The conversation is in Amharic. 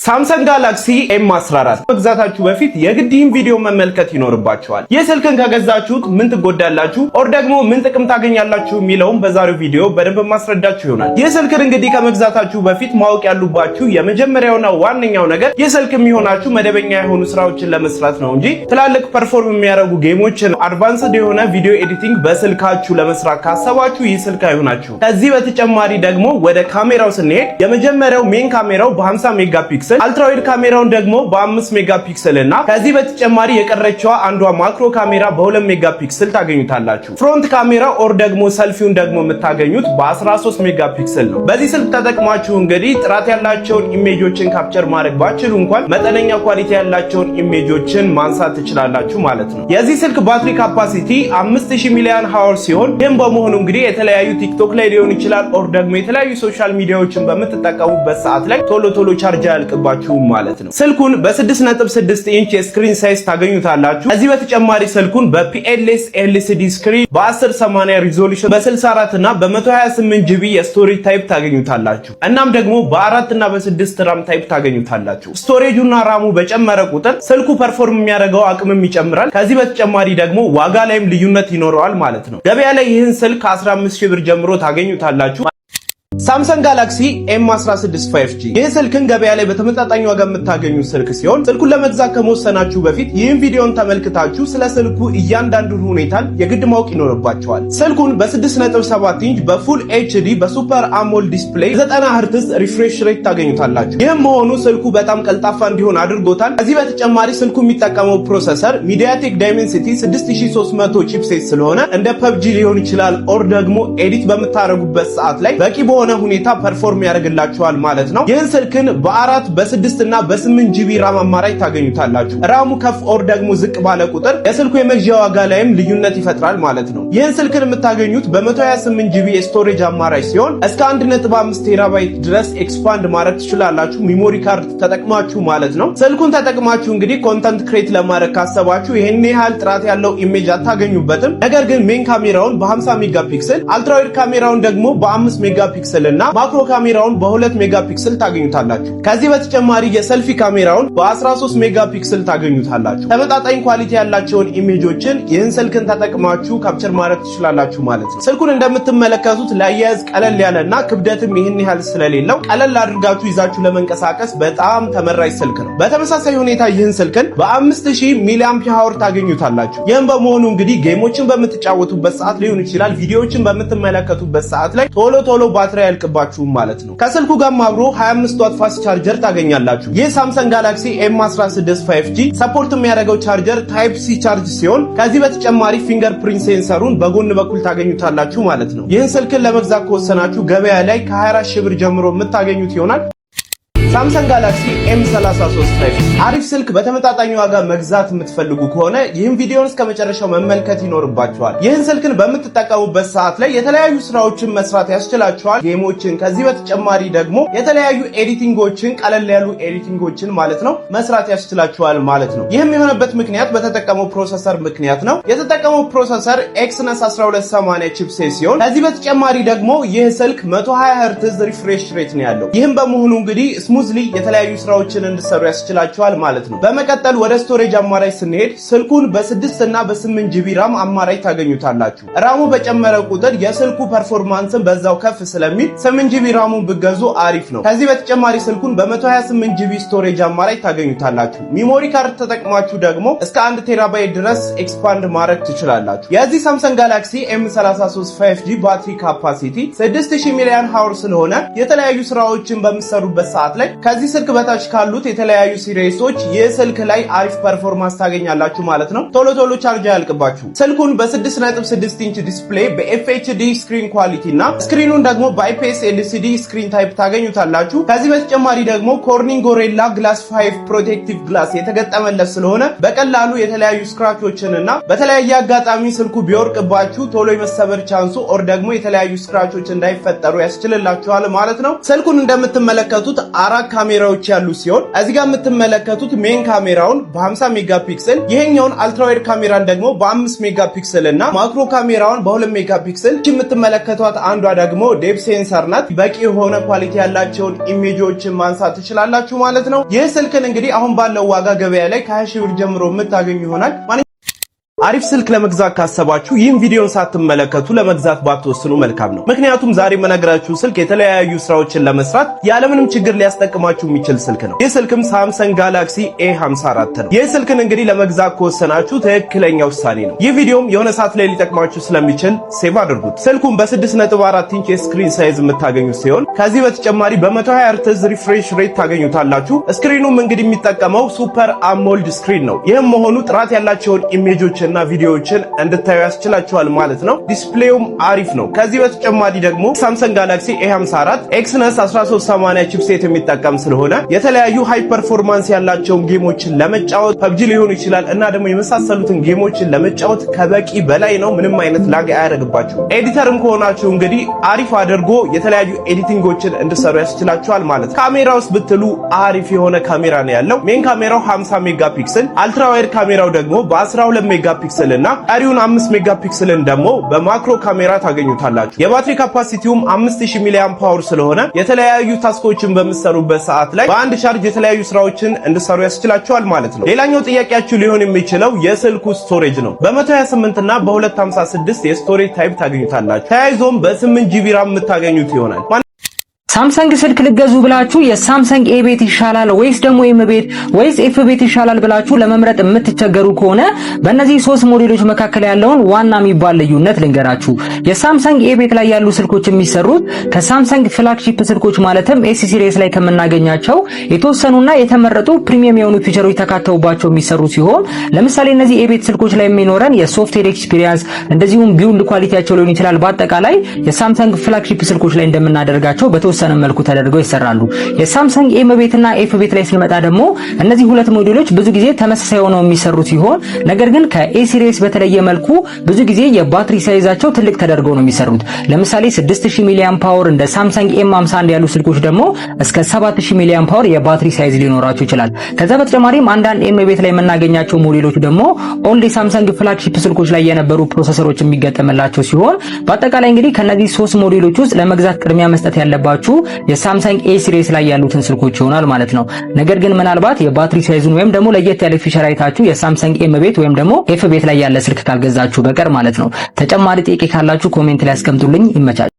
ሳምሰንግ ጋላክሲ M14 መግዛታችሁ በፊት የግድን ቪዲዮ መመልከት ይኖርባችኋል። የስልክን ከገዛችሁት ምን ትጎዳላችሁ ኦር ደግሞ ምን ጥቅም ታገኛላችሁ የሚለውን በዛሬው ቪዲዮ በደንብ ማስረዳችሁ ይሆናል። የስልክን እንግዲህ ከመግዛታችሁ በፊት ማወቅ ያሉባችሁ የመጀመሪያውና ዋነኛው ነገር የስልክ የሚሆናችሁ መደበኛ የሆኑ ስራዎችን ለመስራት ነው እንጂ ትላልቅ ፐርፎርም የሚያደርጉ ጌሞችን አድቫንስድ የሆነ ቪዲዮ ኤዲቲንግ በስልካችሁ ለመስራት ካሰባችሁ ይህ ስልክ አይሆናችሁ። ከዚህ በተጨማሪ ደግሞ ወደ ካሜራው ስንሄድ የመጀመሪያው ሜን ካሜራው በ50 ሜጋፒክሰል አልትራዋይድ ካሜራውን ደግሞ በ5 ሜጋፒክሰል እና ከዚህ በተጨማሪ የቀረችዋ አንዷ ማክሮ ካሜራ በ2 ሜጋፒክሰል ታገኙታላችሁ። ፍሮንት ካሜራ ኦር ደግሞ ሰልፊውን ደግሞ የምታገኙት በ13 ሜጋፒክሰል ነው። በዚህ ስልክ ተጠቅማችሁ እንግዲህ ጥራት ያላቸውን ኢሜጆችን ካፕቸር ማድረግ ባችሉ እንኳን መጠነኛ ኳሊቲ ያላቸውን ኢሜጆችን ማንሳት ትችላላችሁ ማለት ነው። የዚህ ስልክ ባትሪ ካፓሲቲ 5000 ሚሊአምፔር አወር ሲሆን ይህም በመሆኑ እንግዲህ የተለያዩ ቲክቶክ ላይ ሊሆን ይችላል ኦር ደግሞ የተለያዩ ሶሻል ሚዲያዎችን በምትጠቀሙበት ሰዓት ላይ ቶሎ ቻርጅ ያልቅባችሁ ማለት ነው። ስልኩን በ6.6 ኢንች የስክሪን ሳይዝ ታገኙታላችሁ። ከዚህ በተጨማሪ ስልኩን በፒኤልኤስ ኤልሲዲ ስክሪን በ1080 ሪዞሉሽን በ64 እና በ128 ጂቢ የስቶሬጅ ታይፕ ታገኙታላችሁ። እናም ደግሞ በ4 እና በ6 ራም ታይፕ ታገኙታላችሁ። ስቶሬጁና ራሙ በጨመረ ቁጥር ስልኩ ፐርፎርም የሚያደርገው አቅምም ይጨምራል። ከዚህ በተጨማሪ ደግሞ ዋጋ ላይም ልዩነት ይኖረዋል ማለት ነው። ገበያ ላይ ይህን ስልክ 15000 ብር ጀምሮ ታገኙታላችሁ። ሳምሰንግ ጋላክሲ M16 5G ይህ ስልክን ገበያ ላይ በተመጣጣኝ ዋጋ የምታገኙ ስልክ ሲሆን ስልኩን ለመግዛት ከመወሰናችሁ በፊት ይህን ቪዲዮን ተመልክታችሁ ስለ ስልኩ እያንዳንዱን ሁኔታን የግድ ማወቅ ይኖርባችኋል። ስልኩን በ6.7 ኢንች በፉል HD በሱፐር አሞል ዲስፕሌይ 90 Hz ሪፍሬሽ ሬት ታገኙታላችሁ። ይህም መሆኑ ስልኩ በጣም ቀልጣፋ እንዲሆን አድርጎታል። ከዚህ በተጨማሪ ስልኩ የሚጠቀመው ፕሮሰሰር ሚዲያቴክ ዳይሜንሲቲ 6300 ቺፕሴት ስለሆነ እንደ PUBG ሊሆን ይችላል ኦር ደግሞ ኤዲት በምታረጉበት ሰዓት ላይ በቂ በሆነ ሁኔታ ፐርፎርም ያደርግላችኋል ማለት ነው። ይህን ስልክን በ4 በ6 እና በ8 ጂቢ ራም አማራጭ ታገኙታላችሁ። ራሙ ከፍ ኦር ደግሞ ዝቅ ባለ ቁጥር የስልኩ የመግዣ ዋጋ ላይም ልዩነት ይፈጥራል ማለት ነው። ይህን ስልክን የምታገኙት በ128 ጂቢ የስቶሬጅ አማራጭ ሲሆን እስከ 1.5 ቴራባይት ድረስ ኤክስፓንድ ማድረግ ትችላላችሁ ሚሞሪ ካርድ ተጠቅማችሁ ማለት ነው። ስልኩን ተጠቅማችሁ እንግዲህ ኮንተንት ክሬት ለማድረግ ካሰባችሁ ይሄን ያህል ጥራት ያለው ኢሜጅ አታገኙበትም። ነገር ግን ሜን ካሜራውን በ50 ሜጋፒክሰል አልትራዋይድ ካሜራውን ደግሞ በ5 ሜጋፒክሰል እና ማክሮ ካሜራውን በ2 ሜጋፒክሰል ታገኙታላችሁ። ከዚህ በተጨማሪ የሰልፊ ካሜራውን በ13 ሜጋፒክሰል ታገኙታላችሁ። ተመጣጣኝ ኳሊቲ ያላቸውን ኢሜጆችን ይህን ስልክን ተጠቅማችሁ ካፕቸር ማድረግ ትችላላችሁ ማለት ነው። ስልኩን እንደምትመለከቱት ለአያያዝ ቀለል ያለና ክብደትም ይህን ያህል ስለሌለው ቀለል አድርጋችሁ ይዛችሁ ለመንቀሳቀስ በጣም ተመራጭ ስልክ ነው። በተመሳሳይ ሁኔታ ይህን ስልክን በ5000 ሚሊአምፔር አወር ታገኙታላችሁ። ይህም በመሆኑ እንግዲህ ጌሞችን በምትጫወቱበት ሰዓት ሊሆን ይችላል ቪዲዮዎችን በምትመለከቱበት ሰዓት ላይ ቶሎ ባትሪ ያልቅባችሁም ማለት ነው። ከስልኩ ጋር አብሮ 25 ዋት ፋስት ቻርጀር ታገኛላችሁ። ይህ ሳምሰንግ ጋላክሲ M16 5G ሰፖርት የሚያደርገው ቻርጀር ታይፕ ሲ ቻርጅ ሲሆን ከዚህ በተጨማሪ ፊንገር ፕሪንት ሴንሰሩን በጎን በኩል ታገኙታላችሁ ማለት ነው። ይህን ስልክን ለመግዛት ከወሰናችሁ ገበያ ላይ ከ24000 ብር ጀምሮ የምታገኙት ይሆናል። ሳምሰንግ ጋላክሲ M33 5G አሪፍ ስልክ በተመጣጣኝ ዋጋ መግዛት የምትፈልጉ ከሆነ ይህን ቪዲዮን እስከ መጨረሻው መመልከት ይኖርባችኋል። ይህን ስልክን በምትጠቀሙበት ሰዓት ላይ የተለያዩ ስራዎችን መስራት ያስችላችኋል። ጌሞችን፣ ከዚህ በተጨማሪ ደግሞ የተለያዩ ኤዲቲንጎችን፣ ቀለል ያሉ ኤዲቲንጎችን ማለት ነው መስራት ያስችላችኋል ማለት ነው። ይህም የሆነበት ምክንያት በተጠቀመው ፕሮሰሰር ምክንያት ነው። የተጠቀመው ፕሮሰሰር Exynos 1280 ቺፕሴት ሲሆን ከዚህ በተጨማሪ ደግሞ ይህ ስልክ 120 Hz ሪፍሬሽ ሬት ነው ያለው። ይህም በመሆኑ እንግዲህ ስሙዝሊ የተለያዩ ስራዎችን እንድሰሩ ያስችላችኋል ማለት ነው። በመቀጠል ወደ ስቶሬጅ አማራጭ ስንሄድ ስልኩን በ6 እና በ8 ጂቢ ራም አማራጭ ታገኙታላችሁ። ራሙ በጨመረ ቁጥር የስልኩ ፐርፎርማንስን በዛው ከፍ ስለሚል 8 ጂቢ ራሙን ብገዙ አሪፍ ነው። ከዚህ በተጨማሪ ስልኩን በ128 ጂቢ ስቶሬጅ አማራጭ ታገኙታላችሁ። ሚሞሪ ካርድ ተጠቅማችሁ ደግሞ እስከ 1 ቴራባይት ድረስ ኤክስፓንድ ማድረግ ትችላላችሁ። የዚህ ሳምሰንግ ጋላክሲ M33 5G ባትሪ ካፓሲቲ 6000 ሚሊአምፔር አወር ስለሆነ የተለያዩ ስራዎችን በሚሰሩበት ሰዓት ላይ ከዚህ ስልክ በታች ካሉት የተለያዩ ሲሪሶች ይህ ስልክ ላይ አሪፍ ፐርፎርማንስ ታገኛላችሁ ማለት ነው። ቶሎ ቻርጅ ያልቅባችሁ። ስልኩን በ6.6 ኢንች ዲስፕሌይ በኤፍኤችዲ ስክሪን ኳሊቲ እና ስክሪኑን ደግሞ በአይፒኤስ ኤልሲዲ ስክሪን ታይፕ ታገኙታላችሁ። ከዚህ በተጨማሪ ደግሞ ኮርኒንግ ጎሪላ ግላስ 5 ፕሮቴክቲቭ ግላስ የተገጠመለት ስለሆነ በቀላሉ የተለያዩ ስክራቾችን እና በተለያየ አጋጣሚ ስልኩ ቢወርቅባችሁ ቶሎ የመሰበር ቻንሱ ኦር ደግሞ የተለያዩ ስክራቾች እንዳይፈጠሩ ያስችልላችኋል ማለት ነው። ስልኩን እንደምትመለከቱት 4 ካሜራዎች ያሉ ሲሆን እዚህ ጋር የምትመለከቱት ሜን ካሜራውን በ50 ሜጋፒክሰል ይሄኛውን አልትራዋይድ ካሜራን ደግሞ በ5 ሜጋፒክሰል እና ማክሮ ካሜራውን በ2 ሜጋፒክሰል የምትመለከቷት አንዷ ደግሞ ዴፕ ሴንሰር ናት። በቂ የሆነ ኳሊቲ ያላቸውን ኢሜጆችን ማንሳት ትችላላችሁ ማለት ነው። ይህ ስልክን እንግዲህ አሁን ባለው ዋጋ ገበያ ላይ ከ20 ሺህ ብር ጀምሮ የምታገኙ ይሆናል። አሪፍ ስልክ ለመግዛት ካሰባችሁ ይህን ቪዲዮን ሳትመለከቱ ለመግዛት ባትወስኑ መልካም ነው። ምክንያቱም ዛሬ መነግራችሁ ስልክ የተለያዩ ስራዎችን ለመስራት ያለምንም ችግር ሊያስጠቅማችሁ የሚችል ስልክ ነው። ይህ ስልክም ሳምሰንግ ጋላክሲ A54 ነው። ይህ ስልክን እንግዲህ ለመግዛት ከወሰናችሁ ትክክለኛ ውሳኔ ነው። ይህ ቪዲዮም የሆነ ሰዓት ላይ ሊጠቅማችሁ ስለሚችል ሴቭ አድርጉት። ስልኩም በ6.4 ኢንች የስክሪን ሳይዝ የምታገኙት ሲሆን ከዚህ በተጨማሪ በ120 Hz ሪፍሬሽ ሬት ታገኙታላችሁ። ስክሪኑም እንግዲህ የሚጠቀመው ሱፐር አሞልድ ስክሪን ነው። ይህም መሆኑ ጥራት ያላቸውን ኢሜጆች እና ቪዲዮዎችን እንድታዩ ያስችላችኋል ማለት ነው። ዲስፕሌውም አሪፍ ነው። ከዚህ በተጨማሪ ደግሞ ሳምሰንግ ጋላክሲ A54 Exynos 1380 ቺፕሴት የሚጠቀም ስለሆነ የተለያዩ ሃይ ፐርፎርማንስ ያላቸውን ጌሞችን ለመጫወት PUBG ሊሆን ይችላል እና ደግሞ የመሳሰሉትን ጌሞችን ለመጫወት ከበቂ በላይ ነው። ምንም አይነት ላግ አያደርግባችሁም። ኤዲተርም ከሆናችሁ እንግዲህ አሪፍ አድርጎ የተለያዩ ኤዲቲንጎችን እንድሰሩ ያስችላችኋል ማለት ነው። ካሜራ ውስጥ ብትሉ አሪፍ የሆነ ካሜራ ነው ያለው። ሜን ካሜራው 50 ሜጋፒክሰል፣ አልትራ ዋይድ ካሜራው ደግሞ በ12 ሜጋፒክሰል እና ቀሪውን 5 ሜጋፒክሰልን ደግሞ በማክሮ ካሜራ ታገኙታላችሁ። የባትሪ ካፓሲቲውም 5000 ሚሊ አምፓወር ስለሆነ የተለያዩ ታስኮችን በመሰሩበት ሰዓት ላይ በአንድ ቻርጅ የተለያዩ ስራዎችን እንድሰሩ ያስችላችኋል ማለት ነው። ሌላኛው ጥያቄያችሁ ሊሆን የሚችለው የስልኩ ስቶሬጅ ነው። በ128 እና በ256 የስቶሬጅ ታይፕ ታገኙታላችሁ። ተያይዞም በ8 ጂቢ ራም የምታገኙት ይሆናል። ሳምሰንግ ስልክ ልገዙ ብላችሁ የሳምሰንግ ኤ ቤት ይሻላል ወይስ ደግሞ ኤም ቤት ወይስ ኤፍ ቤት ይሻላል ብላችሁ ለመምረጥ የምትቸገሩ ከሆነ በእነዚህ 3 ሞዴሎች መካከል ያለውን ዋና የሚባል ልዩነት ልንገራችሁ። የሳምሰንግ ኤ ቤት ላይ ያሉ ስልኮች የሚሰሩት ከሳምሰንግ ፍላግሺፕ ስልኮች ማለትም ኤስ ሲሪስ ላይ ከምናገኛቸው የተወሰኑና የተመረጡ ፕሪሚየም የሆኑ ፊቸሮች ተካተውባቸው የሚሰሩ ሲሆን ለምሳሌ እነዚህ ኤ ቤት ስልኮች ላይ የሚኖረን የሶፍትዌር ኤክስፒሪየንስ እንደዚሁም ቢውልድ ኳሊቲያቸው ሊሆን ይችላል በአጠቃላይ የሳምሰንግ ፍላግሺፕ ስልኮች ላይ እንደምናደርጋቸው በተወሰነ መልኩ ተደርገው ይሰራሉ። የሳምሰንግ ኤም ቤት እና ኤፍ ቤት ላይ ስንመጣ ደግሞ እነዚህ ሁለት ሞዴሎች ብዙ ጊዜ ተመሳሳይ ሆነው የሚሰሩ ሲሆን ነገር ግን ከኤ ሲሪስ በተለየ መልኩ ብዙ ጊዜ የባትሪ ሳይዛቸው ትልቅ ተደርገው ነው የሚሰሩት። ለምሳሌ 6000 ሚሊ አምፓወር እንደ ሳምሰንግ ኤም51 ያሉ ስልኮች ደግሞ እስከ 7000 ሚሊ አምፓወር የባትሪ ሳይዝ ሊኖራቸው ይችላል። ከዛ በተጨማሪም አንዳንድ ኤም ቤት ላይ የምናገኛቸው ሞዴሎች ደግሞ ኦልድ የሳምሰንግ ፍላግሺፕ ስልኮች ላይ የነበሩ ፕሮሰሰሮች የሚገጠምላቸው ሲሆን በአጠቃላይ እንግዲህ ከነዚህ 3 ሞዴሎች ውስጥ ለመግዛት ቅድሚያ መስጠት ያለባችሁ የሳምሰንግ ኤ ሲሪስ ላይ ያሉትን ስልኮች ይሆናል ማለት ነው። ነገር ግን ምናልባት የባትሪ ሳይዙን ወይም ደግሞ ለየት ያለ ፊቸር አይታችሁ የሳምሰንግ ኤም ቤት ወይም ደግሞ ኤፍ ቤት ላይ ያለ ስልክ ካልገዛችሁ በቀር ማለት ነው። ተጨማሪ ጥያቄ ካላችሁ ኮሜንት ላይ አስቀምጡልኝ። ይመቻል።